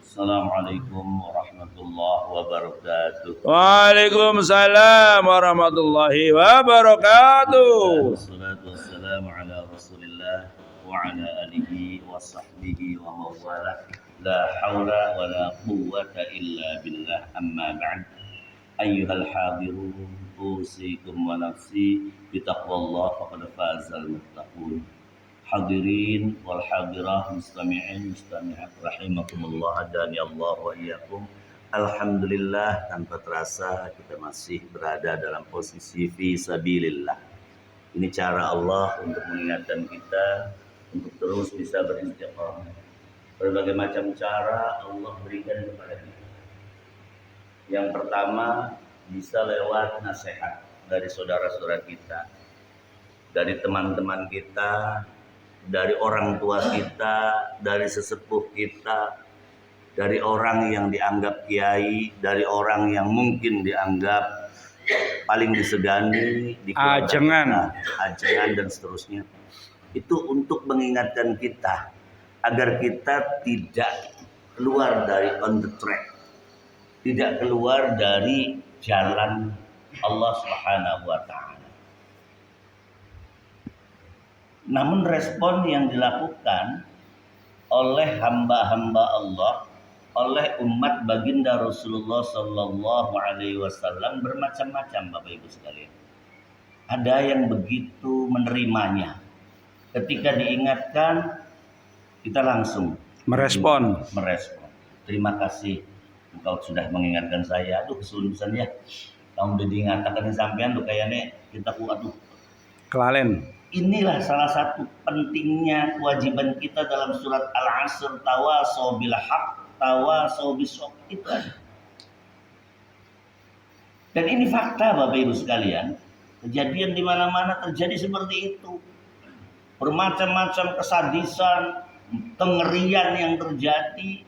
Assalamualaikum warahmatullahi wabarakatuh. Waalaikumsalam warahmatullahi wabarakatuh. Wassalatu wassalamu ala Rasulillah wa ala alihi wa sahbihi wa mawala. La hawla wa la quwwata illa billah. Amma ba'd. Ayyuhal hadirun, usikum wa nafsi bitaqwallah faqad fazal muttaqun. Hadirin wal hadirah, mustami'in mustami'at rahimakumullah, hadani Allah wa iyyakum. Alhamdulillah, tanpa terasa kita masih berada dalam posisi fi sabilillah. Ini cara Allah untuk mengingatkan kita untuk terus bisa beristiqamah. Berbagai macam cara Allah berikan kepada kita. Yang pertama, bisa lewat nasihat dari saudara-saudara kita, dari teman-teman kita, dari orang tua kita, dari sesepuh kita, dari orang yang dianggap kiai, dari orang yang mungkin dianggap paling disegani, Ajengan dan seterusnya. Itu untuk mengingatkan kita agar kita tidak keluar dari on the track, tidak keluar dari jalan Allah Subhanahu wa Ta'ala. Namun respon yang dilakukan oleh hamba-hamba Allah, oleh umat baginda Rasulullah Sallallahu Alaihi Wasallam bermacam-macam, Bapak Ibu sekalian. Ada yang begitu menerimanya, ketika diingatkan kita langsung merespon. Terima kasih, engkau sudah mengingatkan saya. Aduh kesulunsan ya, kamu udah diingatkan sampean tuh kayaknya kita kuat tuh. Kelalen. Inilah salah satu pentingnya kewajiban kita dalam surat Al-Asr, tawasau bil haq, tawasau bis-sabr, itu aja. Dan ini fakta Bapak Ibu sekalian, kejadian di mana-mana terjadi seperti itu. Bermacam-macam kesadisan, kengerian yang terjadi,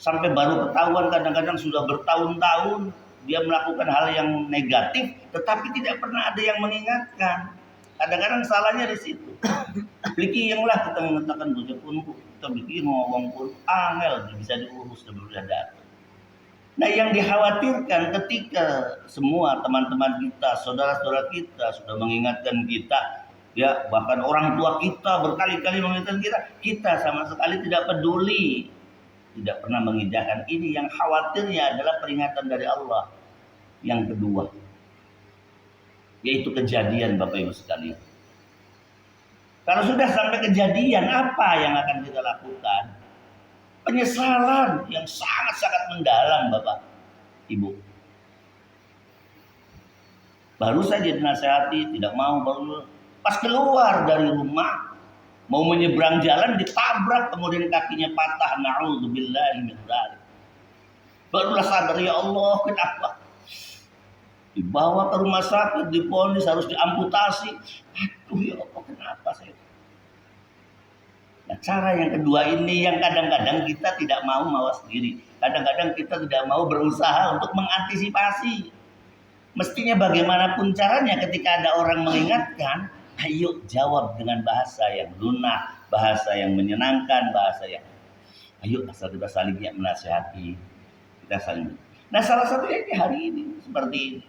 sampai baru ketahuan kadang-kadang sudah bertahun-tahun dia melakukan hal yang negatif, tetapi tidak pernah ada yang mengingatkan. Kadang-kadang salahnya di situ. Bikin yang lah kita mengatakan bocah pun kita bikin ngomong pun angel bisa diurus dan datang. Nah, yang dikhawatirkan ketika semua teman-teman kita, saudara-saudara kita sudah mengingatkan kita, ya bahkan orang tua kita berkali-kali mengingatkan kita sama sekali tidak peduli, tidak pernah mengijakan. Ini yang khawatirnya adalah peringatan dari Allah. Yang kedua, yaitu kejadian Bapak Ibu sekalian. Kalau sudah sampai kejadian, apa yang akan kita lakukan? Penyesalan yang sangat-sangat mendalam Bapak Ibu. Baru saja dinasihati, tidak mau, baru pas keluar dari rumah, mau menyeberang jalan ditabrak, kemudian kakinya patah, na'udzubillahi min dzalik. Barulah sadar, ya Allah, kenapa? Dibawa ke rumah sakit, diponis harus diamputasi. Aduh ya Allah, kenapa saya? Nah, cara yang kedua ini yang kadang-kadang kita tidak mau mawas diri. Kadang-kadang kita tidak mau berusaha untuk mengantisipasi. Mestinya bagaimanapun caranya ketika ada orang mengingatkan, ayo jawab dengan bahasa yang lunak, bahasa yang menyenangkan, bahasa yang ayo asal kita saling menasihati. Kita saling. Nah, salah satunya hari ini seperti ini.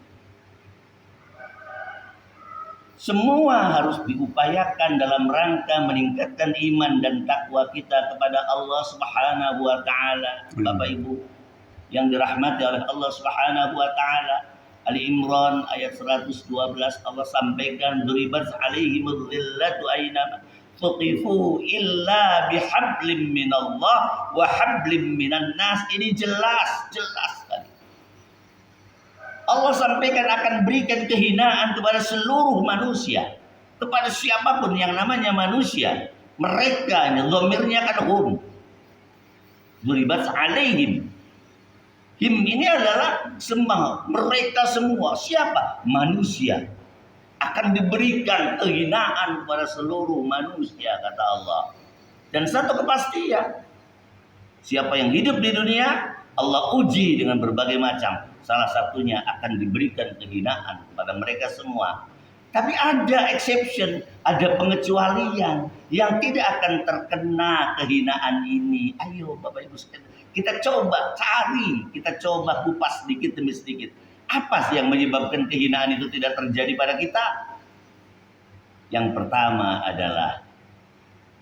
Semua harus diupayakan dalam rangka meningkatkan iman dan takwa kita kepada Allah Subhanahu wa Ta'ala. Bapak Ibu yang dirahmati oleh Allah Subhanahu wa Ta'ala, Ali Imran ayat 112 Allah sampaikan, duribat alaihimul dhillatu aynama tuqifu illa bihablim minallah wa hablim minan nas. Ini jelas sekali. Allah sampaikan akan berikan kehinaan kepada seluruh manusia, kepada siapapun yang namanya manusia. Mereka, dhamirnya kan hum. Duribat alaihim. Him ini adalah semua, mereka semua. Siapa? Manusia. Akan diberikan kehinaan kepada seluruh manusia, kata Allah. Dan satu kepastian, siapa yang hidup di dunia, Allah uji dengan berbagai macam. Salah satunya akan diberikan kehinaan kepada mereka semua. Tapi ada exception, ada pengecualian yang tidak akan terkena kehinaan ini. Ayo Bapak Ibu sekalian, kita coba cari, kita coba kupas sedikit demi sedikit. Apa sih yang menyebabkan kehinaan itu tidak terjadi pada kita? Yang pertama adalah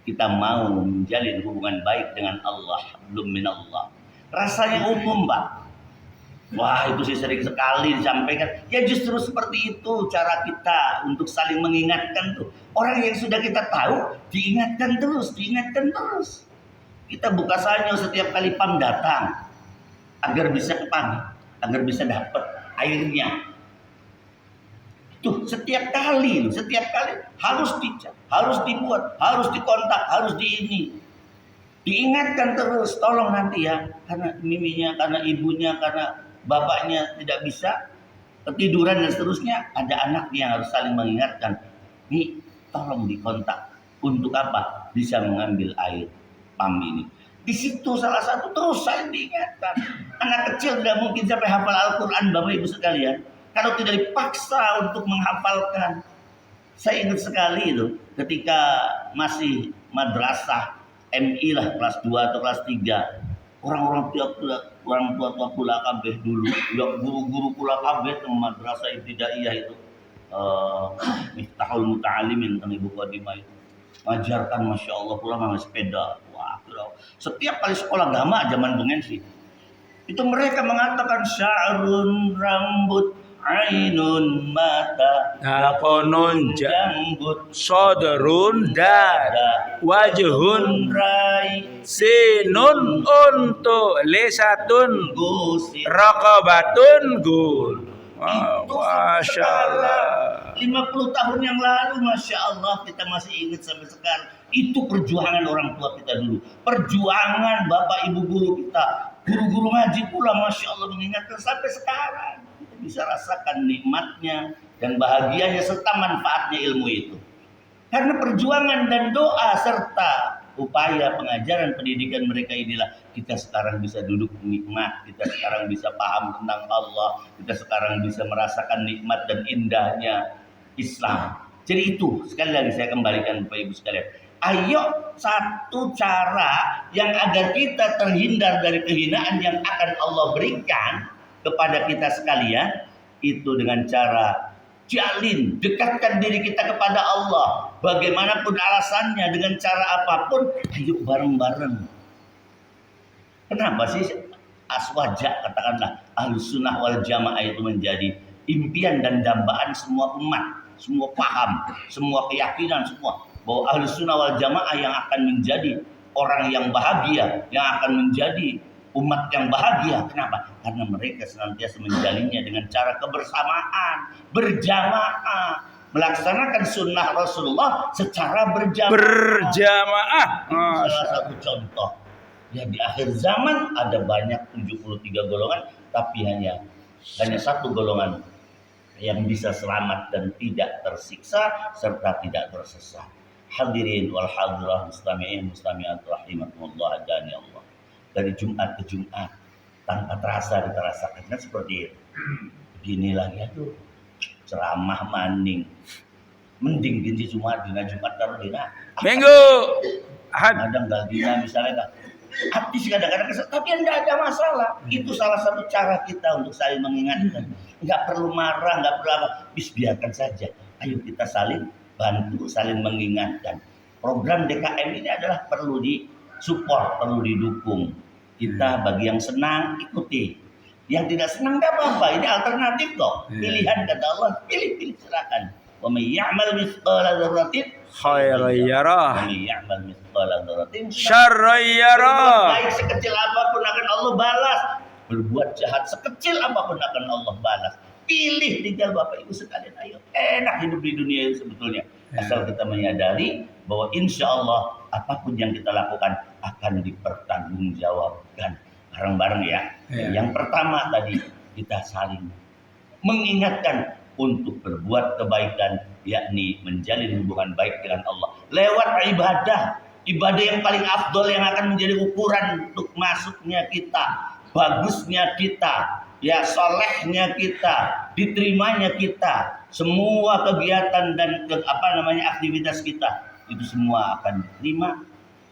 kita mau menjalin hubungan baik dengan Allah, belum minallah. Rasanya umum, Pak. Wah, itu sih sering sekali disampaikan. Ya justru seperti itu cara kita untuk saling mengingatkan tuh. Orang yang sudah kita tahu, diingatkan terus, diingatkan terus. Kita buka sanyo setiap kali PAM datang, agar bisa kepagi, agar bisa dapat airnya. Tuh, setiap kali harus dicek, harus dibuat, harus dikontak, harus diingatkan terus. Tolong nanti ya, karena miminya, karena ibunya, karena bapaknya tidak bisa ketiduran dan seterusnya, ada anaknya yang harus saling mengingatkan. Nih, tolong dikontak. Untuk apa? Bisa mengambil air PAM ini. Di situ salah satu terus saling diingatkan. Anak kecil tidak mungkin sampai hafal Al-Quran, Bapak Ibu sekalian, kalau tidak dipaksa untuk menghafalkan. Saya ingat sekali itu ketika masih madrasah MI lah, kelas 2 atau kelas 3. Orang tua kula kabeh dulu, ya guru-guru kula kabeh teng madrasah ibtidaiyah itu. Miftahul Muta'alimin teng Ibu Qadimah itu. Ngajarkan Masya Allah kula mangga sepeda. Wah, setiap kali sekolah agama zaman bengen sih. Itu mereka mengatakan sya'run rambut, ainun mata, Akonun jambut, sodrun dada, wajhun rai, sinun untuk lesatun gusir. rakabatun gul. Itu Masya Allah. 50 tahun yang lalu, Masya Allah, kita masih ingat sampai sekarang. Itu perjuangan orang tua kita dulu. Perjuangan Bapak Ibu guru kita. Guru-guru ngaji pula, Masya Allah, mengingatkan sampai sekarang. Kita bisa rasakan nikmatnya dan bahagianya serta manfaatnya ilmu itu. Karena perjuangan dan doa serta upaya pengajaran pendidikan mereka inilah kita sekarang bisa duduk nikmat, kita sekarang bisa paham tentang Allah, kita sekarang bisa merasakan nikmat dan indahnya Islam. Jadi itu sekali lagi saya kembalikan Bapak Ibu sekalian. Ayo satu cara yang agar kita terhindar dari kehinaan yang akan Allah berikan kepada kita sekalian itu dengan cara jalin, dekatkan diri kita kepada Allah. Bagaimanapun alasannya, dengan cara apapun, ayo bareng-bareng. Kenapa sih aswaja, katakanlah Ahlus Sunnah wal Jamaah itu menjadi impian dan dambaan semua umat, semua paham, semua keyakinan, semua bahwa Ahlus Sunnah wal Jamaah yang akan menjadi orang yang bahagia, yang akan menjadi umat yang bahagia. Kenapa? Karena mereka senantiasa menjalinnya dengan cara kebersamaan, berjamaah, melaksanakan sunnah Rasulullah secara berjamaah. Salah satu contoh. Ya, di akhir zaman ada banyak 73 golongan, tapi hanya satu golongan yang bisa selamat dan tidak tersiksa serta tidak tersesat. Hadirin wal hadirah mustami'in mustami'at rahimakumullah adani Allah. Dari Jumat ke Jumat tanpa terasa kita rasakan kan seperti itu. Begini lagi aduh, ceramah maning. Mending dinti Jumat dina Jumat taruh dina Minggu Ahad. Kadang dina misalnya artis kadang-kadang kesel, tapi tidak ada masalah. Itu salah satu cara kita untuk saling mengingatkan. Enggak perlu marah, enggak perlu apa. Biarkan saja. Ayo kita saling bantu, saling mengingatkan. Program DKM ini adalah perlu disupport, perlu didukung. Kita bagi yang senang ikuti, yang tidak senang tidak apa-apa. Ini alternatif kok. Pilihan kata Allah, pilih silakan. Wa may ya'mal mithqala dzarratin khairan yarah, wa may ya'mal mithqala dzarratin syarran yarah. Baik sekecil apapun akan Allah balas. Berbuat jahat sekecil apapun akan Allah balas. Pilih tinggal Bapak Ibu sekalian. Ayo, enak hidup di dunia ini sebetulnya. Asal kita menyadari bahwa insya Allah apapun yang kita lakukan akan dipertanggungjawabkan bareng-bareng ya. Yang pertama tadi kita saling mengingatkan untuk berbuat kebaikan, yakni menjalin hubungan baik dengan Allah lewat ibadah yang paling afdol yang akan menjadi ukuran untuk masuknya kita, bagusnya kita, ya solehnya kita, diterimanya kita, semua kegiatan dan aktivitas kita itu semua akan diterima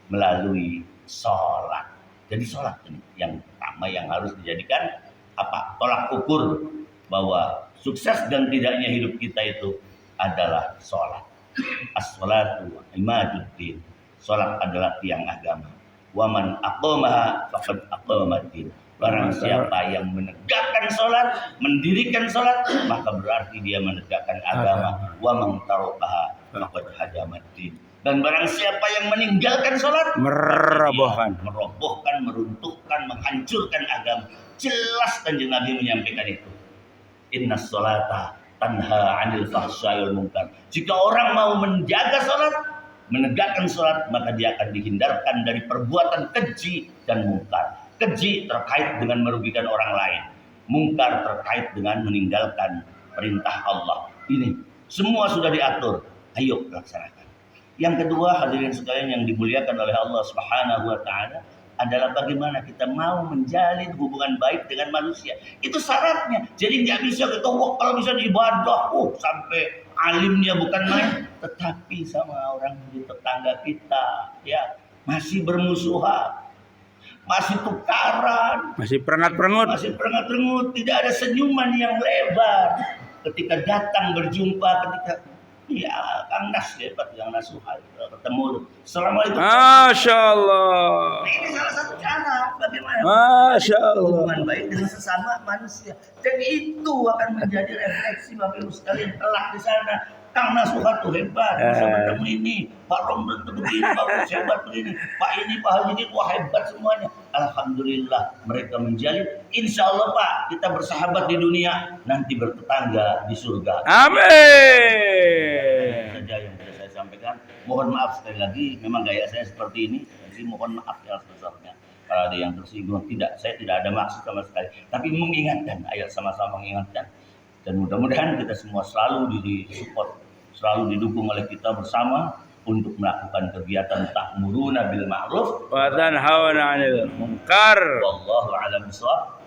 melalui sholat. Jadi sholat ini yang pertama yang harus dijadikan tolak ukur bahwa sukses dan tidaknya hidup kita itu adalah sholat. As-sholatu imaduddin. Sholat adalah tiang agama. Wa man aqamaha faqad aqamaddin. Barang siapa yang menegakkan sholat, mendirikan sholat, maka berarti dia menegakkan agama. Wa man tarakaha faqad hadamaddin. Dan barang siapa yang meninggalkan sholat, merobohkan, meruntuhkan, menghancurkan agama. Jelas Kanjeng Nabi menyampaikan itu. Inna sholata tanha 'anil fahsya'i wal munkar. Jika orang mau menjaga sholat, menegakkan sholat, maka dia akan dihindarkan dari perbuatan keji dan mungkar. Keji terkait dengan merugikan orang lain, mungkar terkait dengan meninggalkan perintah Allah. Ini semua sudah diatur. Ayo laksanakan. Yang kedua, hadirin sekalian yang dimuliakan oleh Allah Subhanahu wa taala, adalah bagaimana kita mau menjalin hubungan baik dengan manusia. Itu syaratnya. Jadi nggak bisa kita kalau bisa ibadah, sampai alimnya bukan main, tetapi sama orang di tetangga kita, ya masih bermusuhan, masih tukaran, masih perengat-perengut, tidak ada senyuman yang lebar ketika datang berjumpa, ketika Kang Nas hebat, Kang Nas Suhal ketemu. Assalamualaikum. Masya Allah. Ini salah satu cara bagaimana Masya Allah. hubungan baik dengan sesama manusia. Dan itu akan menjadi refleksi Bapak Ibu sekalian kelak di sana. Kang Nas Suhal tuh hebat, bisa bertemu ini. Pak Romdan tuh begini, Pak Gus hebat begini. Pak ini, Pak Haji, wah hebat semuanya. Alhamdulillah mereka menjalin. Insya Allah Pak, kita bersahabat di dunia, nanti bertetangga di surga. Amin. Saja yang bisa saya sampaikan. Mohon maaf sekali lagi, memang gaya saya seperti ini, jadi mohon maaf yang sebesarnya. Kalau ada yang tersinggung, saya tidak ada maksud sama sekali. Tapi mengingatkan, ayo sama-sama mengingatkan. Dan mudah-mudahan kita semua selalu disupport, selalu didukung oleh kita bersama untuk melakukan kegiatan ta'muruna bil ma'ruf wa tanhauna 'anil munkar. Wallahu a'lam bishawab.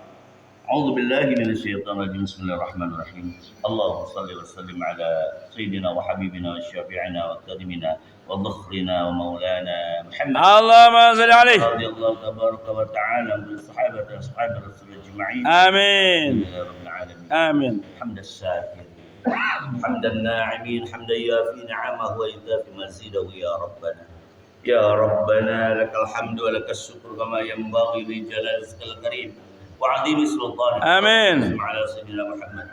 A'udzu billahi minasyaitonir rajim. Bismillahirrahmanirrahim. Allahumma shalli wa sallim ala sayyidina wa habibina wa syafi'ina wa qadimina wa dhikhrina wa maulana Muhammad. Allahumma shalli alaihi. Radhiyallahu tabaraka wa ta'ala min sahabati ashabi rasul ajma'in. Amin. Ya rabbal alamin. Amin. Hamdas syakir. Hamdan na'imin. Hamdan yafi ni'amahu wa yudafi mazidahu ya rabbana. Ya rabbana lakal hamdu wa lakas syukru kama yanbaghi li jalali wajhikal karim. وعظيم سلطانك. آمين. على سيدنا محمد.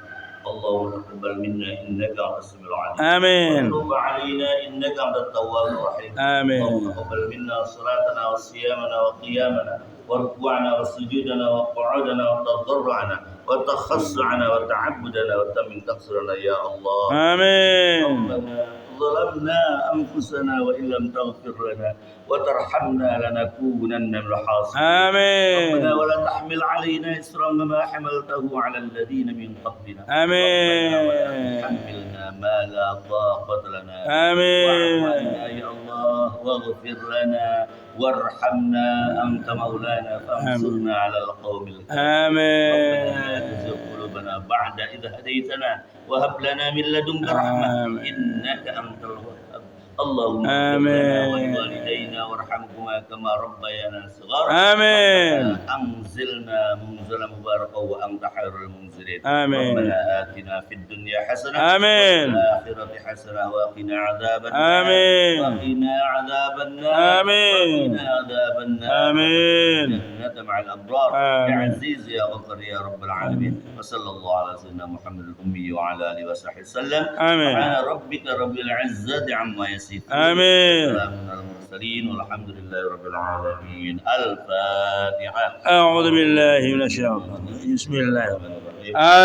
اللهم تقبل منا انك انت السميع العليم. آمين. وتوب علينا انك انت التواب الرحيم. آمين. اللهم تقبل منا صلاتنا وصيامنا وقيامنا وركوعنا وسجودنا وقعودنا وتضرعنا وتخشعنا وتعبدنا وتمن تقصيرنا يا الله. آمين. ربنا ظلمنا أنفسنا وإن لم تغفر لنا وترحمنا لنكونن من الخاسرين. آمين. ربنا ولا تحمل علينا إصرا كما حملته على الذين من قبلنا. آمين. ربنا ولا تحملنا ما لا طاقة لنا. آمين. واعف عنا يا الله واغفر لنا وارحمنا أنت مولانا فانصرنا على القوم الكافرين. آمين. ربنا لا تزغ قلوبنا بعد إذ هديتنا وهب لنا من لدنك رحمة إنك أنت الوهاب. اللهم اغفر لنا ولوالدينا وارحمهما كما ربيانا صغارا. آمين. أنزلنا منزلا مباركا وأنت خير المنزلين. آمين. ربنا آتنا في الدنيا حسنة آمين. وفي الآخرة حسنة وقنا عذاب النار. آمين. وقنا عذاب النار. آمين. وقنا عذاب النار. آمين. جنة مع الأبرار. آمين. يا عزيز يا غفر يا رب العالمين. وصلى الله على سيدنا محمد الأمي وعلى آله وصحبه وسلم. آمين. سبحان ربك رب العزة عما يصفون. آمين. سلام على المرسلين والحمد لله رب العالمين. الفاتحة. أعوذ بالله من الشيطان. بسم الله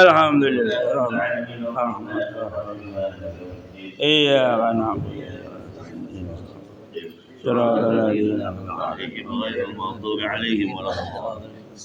الحمد لله رب العالمين. إياك نعبد صراط الذين أنعمت عليهم غير المغضوب عليهم ولا الضالين.